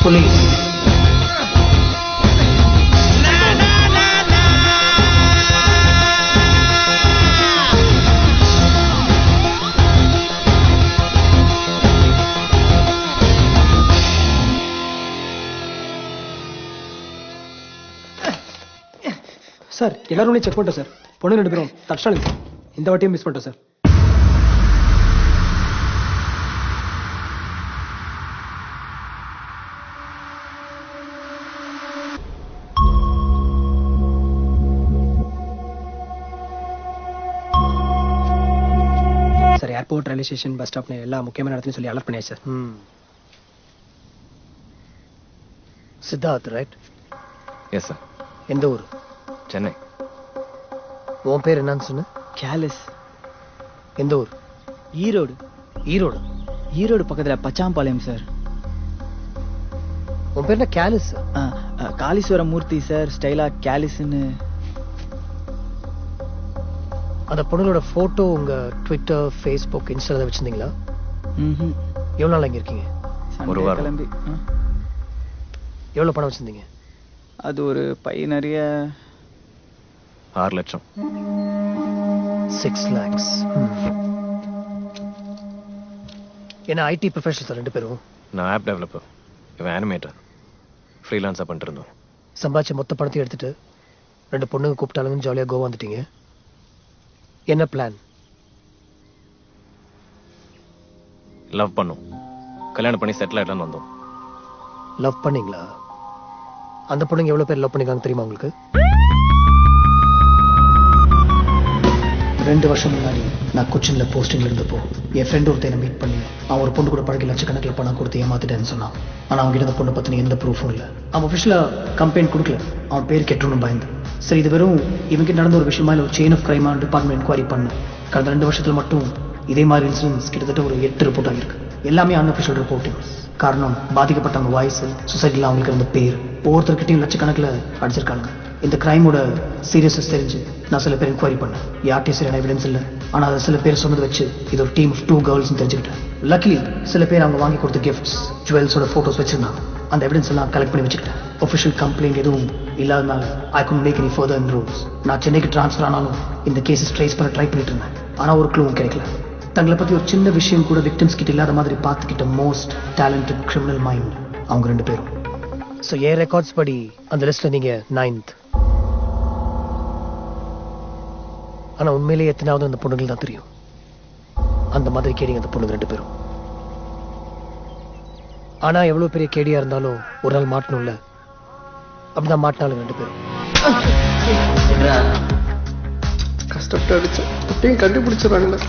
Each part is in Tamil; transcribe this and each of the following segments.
police. சார் எல்லாரும் செக் பண்ணிட்டோம் சார். பொண்ணு 2 பேரும் தட்சாலிங்க சார். இந்த வாட்டியும் மிஸ் பண்ணிட்டோம் sir. Sir airport, railway station, bus ஸ்டாப்னு எல்லா முக்கியமான இடத்துலையும் சொல்லி அலர்ட் பண்ணியாச்சு sir. Siddharth right? Yes sir. எந்த ஊர்? சென்னை. உன் பேர் என்னன்னு சொன்ன? கேலஸ். எந்த ஊர்? ஈரோடு. ஈரோடு? ஈரோடு பக்கத்துல பச்சாம்பாளையம் சார். உன் பேர் என்ன? கேலிஸ்? காளீஸ்வர மூர்த்தி சார். ஸ்டைலா கேலிஸ்ன்னு. அந்த பொண்ணுங்களோட போட்டோ உங்க ட்விட்டர், ஃபேஸ்புக், இன்ஸ்டால வச்சிருந்தீங்களா? எவ்வளவு நாள் இங்க இருக்கீங்க? ஒரு வாரம். கிளம்பி எவ்வளவு பணம் வச்சிருந்தீங்க? அது ஒரு பை நிறைய 6 லட்சம். 6 lakhs. என்ன ஐடி ப்ரொஃபஷனல் சார் 2 பேரும்? நான் ஆப் டெவலப்பர், இவன் அனிமேட்டர். ஃப்ரீலான்ஸாக பண்ணிட்டு இருந்தோம். சம்பாதிச்ச மொத்த பணத்தையும் எடுத்துட்டு 2 பொண்ணுங்க கூப்பிட்டாலும் ஜாலியாக கோவா வந்துட்டீங்க. என்ன பிளான்? லவ் பண்ணோம், கல்யாணம் பண்ணி செட்டில் ஆகிடலான்னு வந்தோம். லவ் பண்ணீங்களா? அந்த பொண்ணுங்க எவ்வளவு பேர் லவ் பண்ணிருக்காங்க தெரியுமா உங்களுக்கு? 2 வருஷம் முன்னாடி நான் கொச்சின்ல போஸ்டிங்ல இருந்தப்போ என் ஃப்ரெண்ட் ஒருத்தனை மீட் பண்ணி அவன் ஒரு பொண்ணு கூட பழகி லட்சக்கணக்கில் பணம் கொடுத்து ஏமாத்திட்டேன்னு சொன்னான். ஆனா அவங்க கிட்ட அந்த பொண்ணை பத்தின எந்த ப்ரூஃபும் இல்லை. அவன் ஒஃபிஷியலா கம்ப்ளைண்ட் கொடுக்கல. அவன் பேர் கெட்டணும்னு பயந்து. சரி, இது வெறும் இவங்க நடந்த ஒரு விஷயமா இல்லை ஒரு செயின் ஆஃப் கிரைமா டிபார்ட்மெண்ட் என்கொயரி பண்ணு. கடந்த 2 வருஷத்துல மட்டும் இதே மாதிரி இன்சிடென்ட்ஸ் கிட்டத்தட்ட ஒரு 8 ரிப்போர்ட் ஆகிருக்கு. எல்லாமே அன்அஃபிஷியல் ரிப்போர்ட்டிங். காரணம் பாதிக்கப்பட்டவங்க வாய்ஸ், சொசைட்டியில் அவங்களுக்கு இருந்த பேர், ஒவ்வொருத்தர்கிட்டையும் லட்சக்கணக்கில் அடிச்சிருக்காங்க. இந்த கிரைமோட சீரியஸ்னஸ் தெரிஞ்சு நான் சில பேர் என்கொயரி பண்ணேன். யார்ட்டையும் சரியான எவிடன்ஸ் இல்லை. ஆனால் அதை சில பேர் சொன்னதை வச்சு இது ஒரு டீம் ஆஃப் 2 கேர்ள்ஸ்னு தெரிஞ்சுக்கிட்டேன். லக்கிலி சில பேர் அவங்க வாங்கி கொடுத்த கிஃப்ட்ஸ், ஜுவல்ஸோட ஃபோட்டோஸ் வச்சிருந்தாங்க. அந்த எவிடன்ஸ் எல்லாம் கலெக்ட் பண்ணி வச்சுக்கிட்டேன். ஒஃபிஷியல் கம்ப்ளைண்ட் எதுவும் இல்லாதனால I could make any further enrols. நான் சென்னைக்கு ட்ரான்ஸ்ஃபர் ஆனாலும் இந்த கேஸஸ் ட்ரேஸ் பண்ண ட்ரை பண்ணிட்டு இருந்தேன். ஆனால் ஒரு க்ளூவும் கிடைக்கல. தங்களை பற்றி ஒரு சின்ன விஷயம் கூட விக்டிம்ஸ் கிட்ட இல்லாத மாதிரி பார்த்துக்கிட்ட மோஸ்ட் டேலண்டட் கிரிமினல் மைண்ட் அவங்க 2 பேரும். ஸோ ஏன் ரெக்கார்ட்ஸ் படி அந்த லிஸ்ட்ல நீங்க 9th. ஆனா உண்மையிலேயே எத்தனாவது அந்த பொண்ணுகள் தான் தெரியும். அந்த மாதிரி கேடிங்க அந்த பொண்ணுங்க 2 பேரும். ஆனா எவ்வளவு பெரிய கேடியா இருந்தாலும் ஒரு நாள் மாட்டணும்ல. அப்படிதான் மாட்டினாலும் 2 பேரும். கஷ்டப்பட்டு அடிச்சு அப்பயும் கண்டுபிடிச்சிடறாங்கல்ல.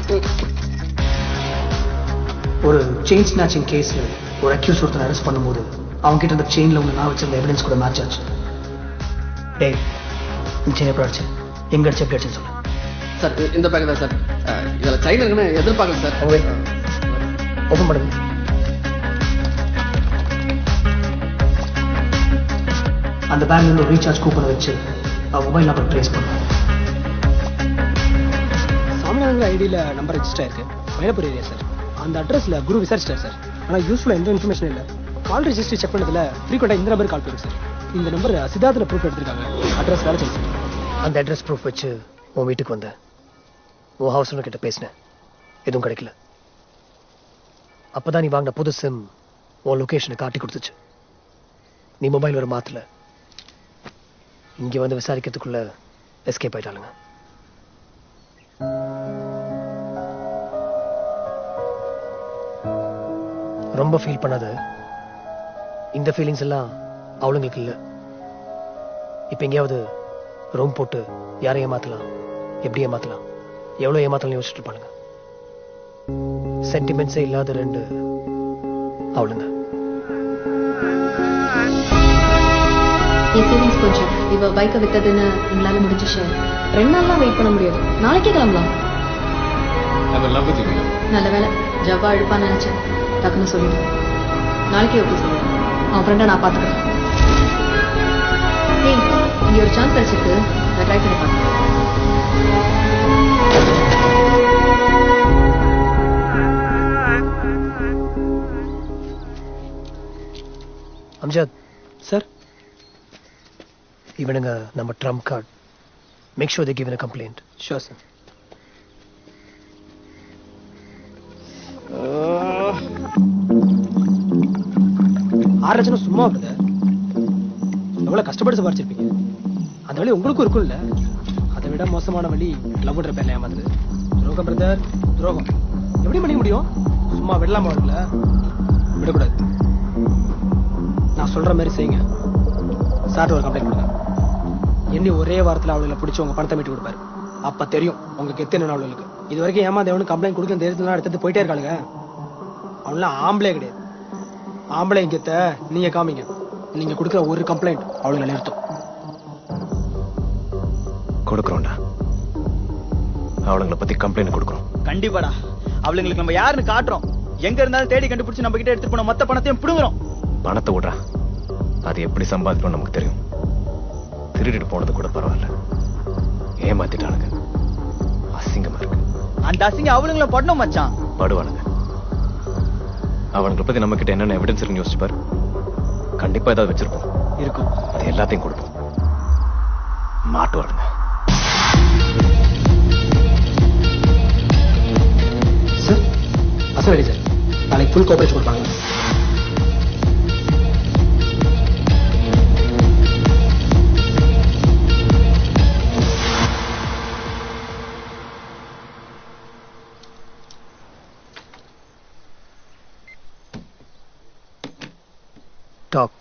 ஒரு செயின் ஸ்நாச்சிங் கேஸ்ல ஒரு அக்யூஸ் ஒருத்தர் அரெஸ்ட் பண்ணும்போது அவங்க கிட்ட அந்த செயின்ல ஒன்று நான் வச்சிருந்த எவிடன்ஸ் கூட மேட்ச் ஆச்சு. டேய், இந்த செயின் எப்படி அடிச்சு, எங்க அடிச்சு, எப்படி அடிச்சுன்னு சொல்லு. சார் இந்த பேக் தான் சார். இதில் செயின் இருக்குன்னு எதிர்பார்க்கல சார். ஓப்பன் பண்ணுங்க. அந்த பேங்க்ல இருந்து ஒரு ரீசார்ஜ் கூப்பனை வச்சு மொபைல் நம்பர் ட்ரேஸ் பண்ணுவோம். சாமியானங்கிற ஐடியில் நம்பர் ரெஜிஸ்டர் ஆயிருக்கு. Mylapore area sir. அந்த அட்ரஸில் குரு விசாரிச்சிட்டார் சார். ஆனால் யூஸ்ஃபுல்லாக எந்த இன்ஃபர்மேஷன் இல்லை. கால் ரெஜிஸ்ட்ரி செக் பண்ணதில் ஃப்ரீக்வெண்ட்டாக இந்த நம்பர் கால் போயிருக்கு சார். இந்த நம்பர் சித்தார்த்தில் ப்ரூஃப் எடுத்திருக்காங்க. அட்ரஸ் வேலை செய்யும் சார். அந்த அட்ரஸ் ப்ரூஃப் வச்சு உன் வீட்டுக்கு வந்தேன். உன் ஹவுஸ் ஓனர் கிட்ட பேசினேன். எதுவும் கிடைக்கல. அப்பதான் நீ வாங்கின புது சிம் உன் லொகேஷனை காட்டி கொடுத்துச்சு. நீ மொபைல் ஒரு மாத்தல. இங்க வந்து விசாரிக்கிறதுக்குள்ள எஸ்கேப் ஆயிட்டாளுங்க. ரொம்ப ஃபீல் பண்ணாத. இந்த ஃபீலிங்ஸ் எல்லாம் அவளுங்களுக்கு இல்லை. இப்ப எங்கேயாவது ரூம் போட்டு யாரை ஏமாத்தலாம், எப்படி ஏமாத்தலாம், எவ்வளவு ஏமாத்தலாம் யோசிச்சுட்டு இருப்பாளுங்க. சென்டிமெண்ட்ஸே இல்லாத 2 அவளுங்க. சேவிங்ஸ் கொஞ்சம் இவ பைக்கை விட்டதுன்னு எங்களால முடிஞ்சு ஷேர் 2 நாள்லாம் வெயிட் பண்ண முடியாது. நாளைக்கே கிளம்பலாம். நல்ல வேலை ஜவ்வா இழுப்பான்னு நினைச்சேன். டக்குன்னு சொல்லிடுறேன். நாளைக்கே ஓகே சொல்லுவேன். அவன் ஃப்ரெண்டை நான் பார்த்துக்கிறேன். ஏய், இங்கே ஒரு சான்ஸ் கிடைச்சிருக்கு. நான் ட்ரை பண்ணி பார்க்குறேன். அம்ஜத் சார், இவனுங்க நம்ம Trump card. Make sure they give a complaint. Sure sir. ஆறு லட்சம் சும்மா வருது. எவ்வளவு கஷ்டப்பட்டு சம்பாரிச்சிருப்பீங்க. அந்த வழி உங்களுக்கும் இருக்கும்ல. அதை விட மோசமான வழி லவ்ன்ற பேர்ல ஏமாத்துது. துரோகம் பிரதர், துரோகம். எப்படி பண்ணிக்க முடியும்? சும்மா விடலாமா இருக்குல்ல? விடக்கூடாது. நான் சொல்ற மாதிரி செய்யுங்க. சார்ட்ட ஒரு கம்ப்ளைண்ட் கொடுங்க. எண்ணி ஒரே வாரத்தில் அவளுகளை பிடிச்சி உங்க பணத்தை மீட்டு கொடுப்பாரு. அப்ப தெரியும் உங்களுக்கு எத்தனை அவளுக்கு. இது வரைக்கும் ஏமாந்தவனு கம்ப்ளைண்ட் கொடுக்க தெரிஞ்சதுலாம் எடுத்துட்டு போயிட்டே இருக்காளுங்க. அவங்களாம் ஆம்பளே கிடையாது. ஆம்பளை கெத்த நீங்க காமிங்க. நீங்க கொடுக்குற ஒரு கம்ப்ளைண்ட் அவளுங்களை நிறுத்தும். கொடுக்குறோம்டா. அவளுங்களை பத்தி கம்ப்ளைண்ட் கொடுக்குறோம். கண்டிப்பாடா. அவளுங்களுக்கு நம்ம யாருன்னு காட்டுறோம். எங்க இருந்தாலும் தேடி கண்டுபிடிச்சு நம்ம கிட்ட எடுத்துட்டு போன மொத்த பணத்தையும் பிடுங்குறோம். பணத்தை விடுறா. அது எப்படி சம்பாதிக்கணும் நமக்கு தெரியும். திருடிட்டு போனது கூட பரவாயில்ல. ஏமாத்திட்டானுங்க. அசிங்கமா இருக்கு. அந்த அசிங்கம் அவளுங்களை படணும் மச்சான். படுவானுங்க. அவனுங்களை பத்தி நம்ம கிட்ட என்னென்ன எவிடன்ஸ் இருக்குன்னு யோசிச்சு பாரு. கண்டிப்பா ஏதாவது வச்சிருப்போம். இருக்கும். அது எல்லாத்தையும் கொடுப்போம். மாட்டுவாருங்க. சார், அசல் சார், நாளைக்கு ஃபுல் கோஆபரேஷன் கொடுப்பாங்க. Talk.